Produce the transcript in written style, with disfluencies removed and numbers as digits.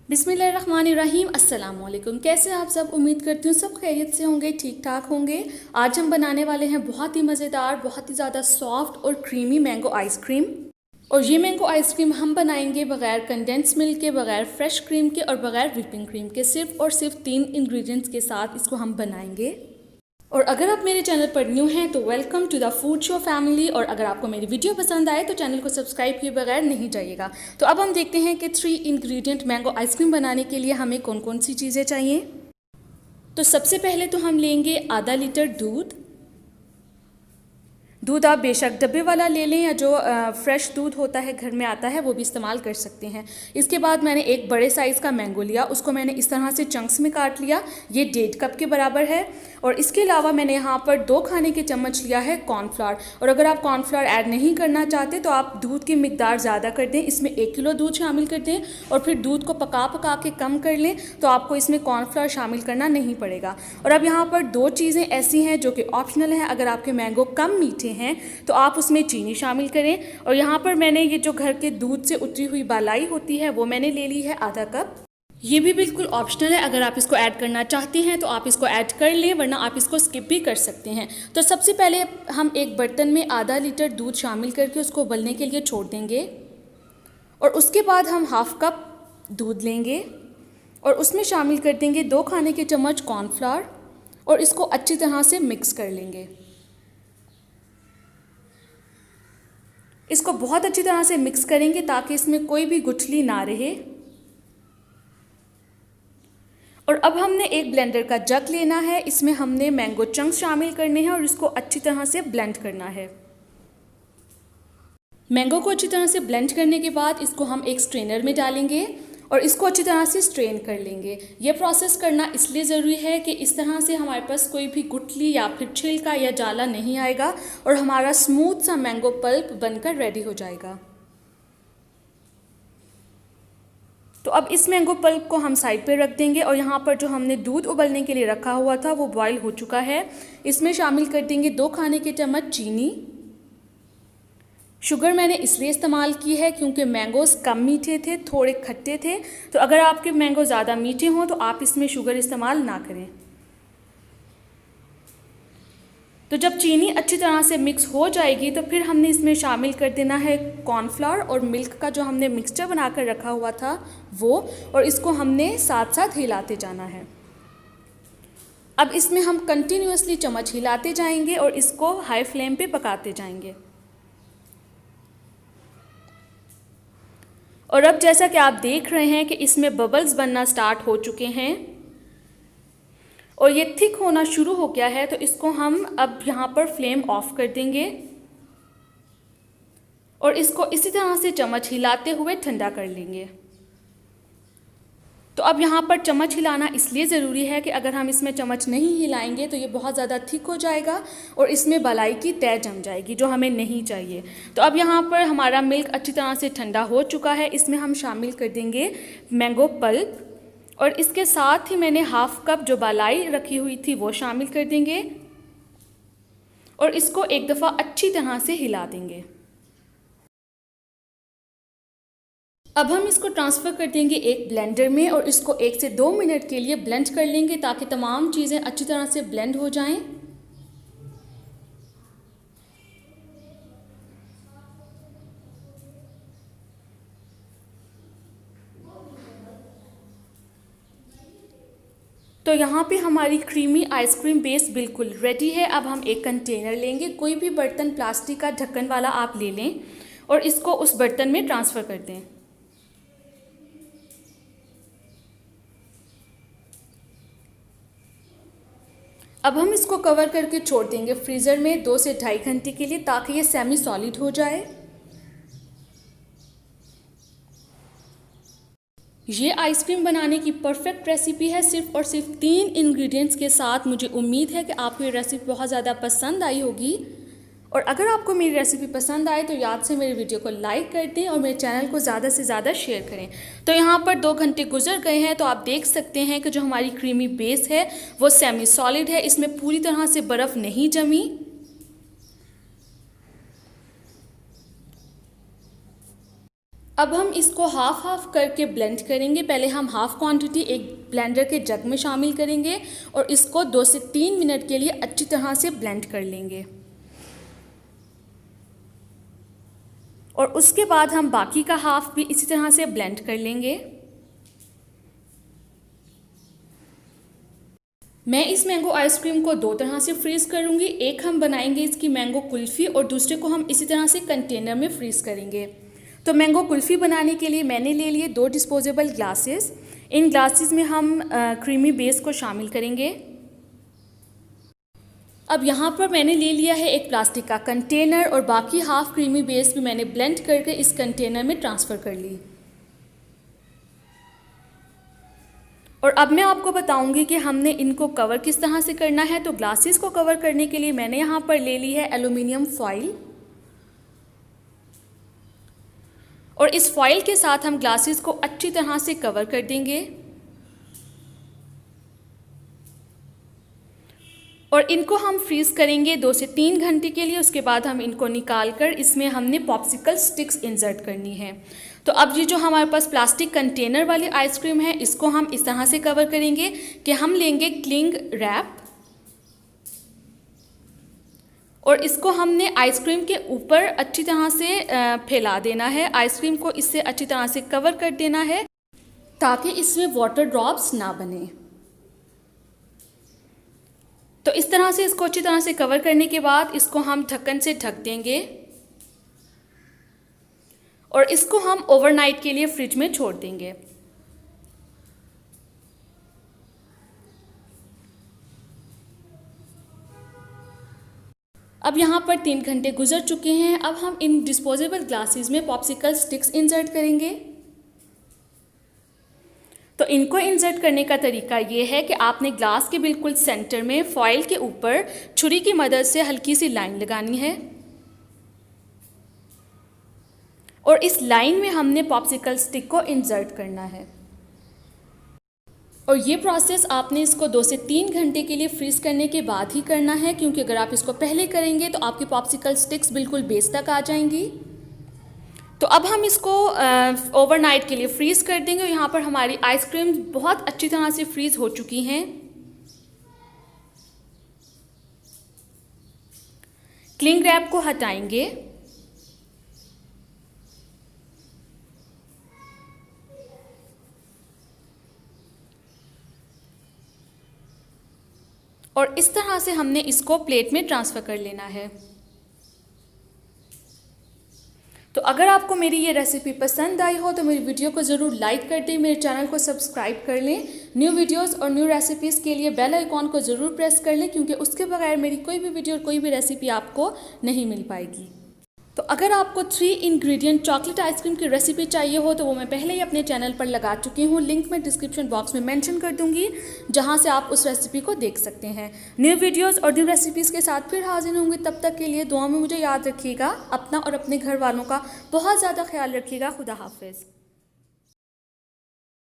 बिस्मिल्लाहिर्रहमानिर्रहीम। अस्सलाम वालेकुम। कैसे आप सब? उम्मीद करती हूँ सब खैरियत से होंगे, ठीक ठाक होंगे। आज हम बनाने वाले हैं बहुत ही मज़ेदार, बहुत ही ज़्यादा सॉफ्ट और क्रीमी मैंगो आइसक्रीम। और ये मैंगो आइसक्रीम हम बनाएंगे बगैर कंडेंस मिल्क के, बगैर फ्रेश क्रीम के और बगैर व्हिपिंग क्रीम के। सिर्फ और सिर्फ 3 इंग्रेडिएंट्स के साथ इसको हम बनाएंगे। और अगर आप मेरे चैनल पर न्यू हैं तो welcome to the food show family. और अगर आपको मेरी वीडियो पसंद आए तो चैनल को सब्सक्राइब किए बगैर नहीं जाइएगा। तो अब हम देखते हैं कि 3 इंग्रेडिएंट मैंगो आइसक्रीम बनाने के लिए हमें कौन कौन सी चीज़ें चाहिए। तो सबसे पहले तो हम लेंगे आधा लीटर दूध। दूध आप बेशक डब्बे वाला ले लें या जो फ्रेश दूध होता है घर में आता है वो भी इस्तेमाल कर सकते हैं। इसके बाद मैंने एक बड़े साइज़ का मैंगो लिया, उसको मैंने इस तरह से चंक्स में काट लिया। ये 1.5 कप के बराबर है। और इसके अलावा मैंने यहाँ पर 2 खाने के चम्मच लिया है कॉर्नफ्लावर। और अगर आप कॉर्नफ्लावर ऐड नहीं करना चाहते तो आप दूध की मिकदार ज़्यादा कर दें, इसमें 1 किलो दूध शामिल कर दें और फिर दूध को पका पका के कम कर लें, तो आपको इसमें कॉर्नफ्लावर शामिल करना नहीं पड़ेगा। और अब यहाँ पर 2 चीज़ें ऐसी हैं जो कि ऑप्शनल हैं। अगर आपके मैंगो कम मीठे हैं तो आप उसमें चीनी शामिल करें। और यहाँ पर मैंने ये जो घर के दूध से उतरी हुई बालाई होती है वो मैंने ले ली है आधा कप। ये भी बिल्कुल ऑप्शनल है, अगर आप इसको ऐड करना चाहते हैं तो आप इसको ऐड कर लें, वरना आप इसको स्किप भी कर सकते हैं। तो सबसे पहले हम एक बर्तन में आधा लीटर दूध शामिल करके उसको उबलने के लिए छोड़ देंगे। और उसके बाद हम हाफ कप दूध लेंगे और उसमें शामिल कर देंगे 2 खाने के चम्मच कॉर्नफ्लावर और इसको अच्छी तरह से मिक्स कर लेंगे। इसको बहुत अच्छी तरह से मिक्स करेंगे ताकि इसमें कोई भी गुठली ना रहे। और अब हमने एक ब्लेंडर का जग लेना है, इसमें हमने मैंगो चंक्स शामिल करने हैं और इसको अच्छी तरह से ब्लेंड करना है। मैंगो को अच्छी तरह से ब्लेंड करने के बाद इसको हम एक स्ट्रेनर में डालेंगे और इसको अच्छी तरह से स्ट्रेन कर लेंगे। ये प्रोसेस करना इसलिए ज़रूरी है कि इस तरह से हमारे पास कोई भी गुठली या फिर छिलका या जाला नहीं आएगा और हमारा स्मूथ सा मैंगो पल्प बनकर रेडी हो जाएगा। तो अब इस मैंगो पल्प को हम साइड पे रख देंगे और यहाँ पर जो हमने दूध उबलने के लिए रखा हुआ था वो बॉईल हो चुका है। इसमें शामिल कर देंगे 2 खाने के चम्मच चीनी। शुगर मैंने इसलिए इस्तेमाल की है क्योंकि मैंगोज़ कम मीठे थे, थोड़े खट्टे थे। तो अगर आपके मैंगो ज़्यादा मीठे हों तो आप इसमें शुगर इस्तेमाल ना करें। तो जब चीनी अच्छी तरह से मिक्स हो जाएगी तो फिर हमने इसमें शामिल कर देना है कॉर्नफ्लावर और मिल्क का जो हमने मिक्सचर बनाकर रखा हुआ था वो, और इसको हमने साथ साथ हिलाते जाना है। अब इसमें हम कंटिन्यूअसली चम्मच हिलाते जाएंगे और इसको हाई फ्लेम पे पकाते जाएंगे। और अब जैसा कि आप देख रहे हैं कि इसमें बबल्स बनना स्टार्ट हो चुके हैं और ये थिक होना शुरू हो गया है, तो इसको हम अब यहाँ पर फ्लेम ऑफ कर देंगे और इसको इसी तरह से चम्मच हिलाते हुए ठंडा कर लेंगे। तो अब यहाँ पर चम्मच हिलाना इसलिए ज़रूरी है कि अगर हम इसमें चम्मच नहीं हिलाएंगे तो ये बहुत ज़्यादा थिक हो जाएगा और इसमें मलाई की तह जम जाएगी जो हमें नहीं चाहिए। तो अब यहाँ पर हमारा मिल्क अच्छी तरह से ठंडा हो चुका है, इसमें हम शामिल कर देंगे मैंगो पल्प और इसके साथ ही मैंने हाफ कप जो बालाई रखी हुई थी वो शामिल कर देंगे और इसको एक दफ़ा अच्छी तरह से हिला देंगे। अब हम इसको ट्रांसफ़र कर देंगे एक ब्लेंडर में और इसको 1 से 2 मिनट के लिए ब्लेंड कर लेंगे ताकि तमाम चीज़ें अच्छी तरह से ब्लेंड हो जाएं। तो यहाँ पे हमारी क्रीमी आइसक्रीम बेस बिल्कुल रेडी है। अब हम एक कंटेनर लेंगे, कोई भी बर्तन प्लास्टिक का ढक्कन वाला आप ले लें और इसको उस बर्तन में ट्रांसफ़र कर दें। अब हम इसको कवर करके छोड़ देंगे फ्रीज़र में 2 से 2.5 घंटे के लिए ताकि ये सेमी सॉलिड हो जाए। ये आइसक्रीम बनाने की परफेक्ट रेसिपी है, सिर्फ और सिर्फ 3 इंग्रेडिएंट्स के साथ। मुझे उम्मीद है कि आपको ये रेसिपी बहुत ज़्यादा पसंद आई होगी। और अगर आपको मेरी रेसिपी पसंद आए तो याद से मेरी वीडियो को लाइक कर दें और मेरे चैनल को ज़्यादा से ज़्यादा शेयर करें। तो यहाँ पर 2 घंटे गुजर गए हैं तो आप देख सकते हैं कि जो हमारी क्रीमी बेस है वो सेमी सॉलिड है, इसमें पूरी तरह से बर्फ़ नहीं जमी। अब हम इसको हाफ हाफ करके ब्लेंड करेंगे। पहले हम हाफ क्वांटिटी एक ब्लेंडर के जग में शामिल करेंगे और इसको 2 से 3 मिनट के लिए अच्छी तरह से ब्लेंड कर लेंगे। और उसके बाद हम बाकी का हाफ भी इसी तरह से ब्लेंड कर लेंगे। मैं इस मैंगो आइसक्रीम को 2 तरह से फ्रीज़ करूँगी। एक हम बनाएंगे इसकी मैंगो कुल्फ़ी और दूसरे को हम इसी तरह से कंटेनर में फ्रीज़ करेंगे। तो मैंगो कुल्फ़ी बनाने के लिए मैंने ले लिए 2 डिस्पोजेबल ग्लासेस। इन ग्लासेस में हम क्रीमी बेस को शामिल करेंगे। अब यहाँ पर मैंने ले लिया है एक प्लास्टिक का कंटेनर और बाकी हाफ क्रीमी बेस भी मैंने ब्लेंड करके इस कंटेनर में ट्रांसफ़र कर ली। और अब मैं आपको बताऊंगी कि हमने इनको कवर किस तरह से करना है। तो ग्लासेस को कवर करने के लिए मैंने यहाँ पर ले ली है एल्युमिनियम फॉइल और इस फॉइल के साथ हम ग्लासेस को अच्छी तरह से कवर कर देंगे और इनको हम फ्रीज़ करेंगे 2 से 3 घंटे के लिए। उसके बाद हम इनको निकाल कर इसमें हमने पॉप्सिकल स्टिक्स इंसर्ट करनी है। तो अब ये जो हमारे पास प्लास्टिक कंटेनर वाली आइसक्रीम है इसको हम इस तरह से कवर करेंगे कि हम लेंगे क्लिंग रैप और इसको हमने आइसक्रीम के ऊपर अच्छी तरह से फैला देना है। आइसक्रीम को इससे अच्छी तरह से कवर कर देना है ताकि इसमें वाटर ड्रॉप्स ना बने। तो इस तरह से इसको अच्छी तरह से कवर करने के बाद इसको हम ढक्कन से ढक देंगे और इसको हम ओवरनाइट के लिए फ्रिज में छोड़ देंगे। अब यहाँ पर 3 घंटे गुजर चुके हैं। अब हम इन डिस्पोजेबल ग्लासेस में पॉप्सिकल स्टिक्स इंसर्ट करेंगे। तो इनको इंसर्ट करने का तरीका ये है कि आपने ग्लास के बिल्कुल सेंटर में फॉइल के ऊपर छुरी की मदद से हल्की सी लाइन लगानी है और इस लाइन में हमने पॉप्सिकल स्टिक को इंसर्ट करना है। और ये प्रोसेस आपने इसको 2 से 3 घंटे के लिए फ्रीज़ करने के बाद ही करना है, क्योंकि अगर आप इसको पहले करेंगे तो आपकी पॉप्सिकल स्टिक्स बिल्कुल बेस तक आ जाएंगी। तो अब हम इसको ओवरनाइट के लिए फ्रीज़ कर देंगे। यहाँ पर हमारी आइसक्रीम बहुत अच्छी तरह से फ्रीज़ हो चुकी हैं। क्लिंग रैप को हटाएंगे और इस तरह से हमने इसको प्लेट में ट्रांसफ़र कर लेना है। तो अगर आपको मेरी ये रेसिपी पसंद आई हो तो मेरी वीडियो को ज़रूर लाइक कर दें, मेरे चैनल को सब्सक्राइब कर लें। न्यू वीडियोस और न्यू रेसिपीज़ के लिए बेल आइकॉन को ज़रूर प्रेस कर लें, क्योंकि उसके बगैर मेरी कोई भी वीडियो और कोई भी रेसिपी आपको नहीं मिल पाएगी। तो अगर आपको 3 इंग्रेडिएंट चॉकलेट आइसक्रीम की रेसिपी चाहिए हो तो वो मैं पहले ही अपने चैनल पर लगा चुकी हूँ। लिंक मैं डिस्क्रिप्शन बॉक्स में मेंशन कर दूँगी, जहाँ से आप उस रेसिपी को देख सकते हैं। न्यू वीडियोस और न्यू रेसिपीज़ के साथ फिर हाजिर होंगी। तब तक के लिए दुआ में मुझे याद रखिएगा। अपना और अपने घर वालों का बहुत ज़्यादा ख्याल रखिएगा। खुदा हाफिज़।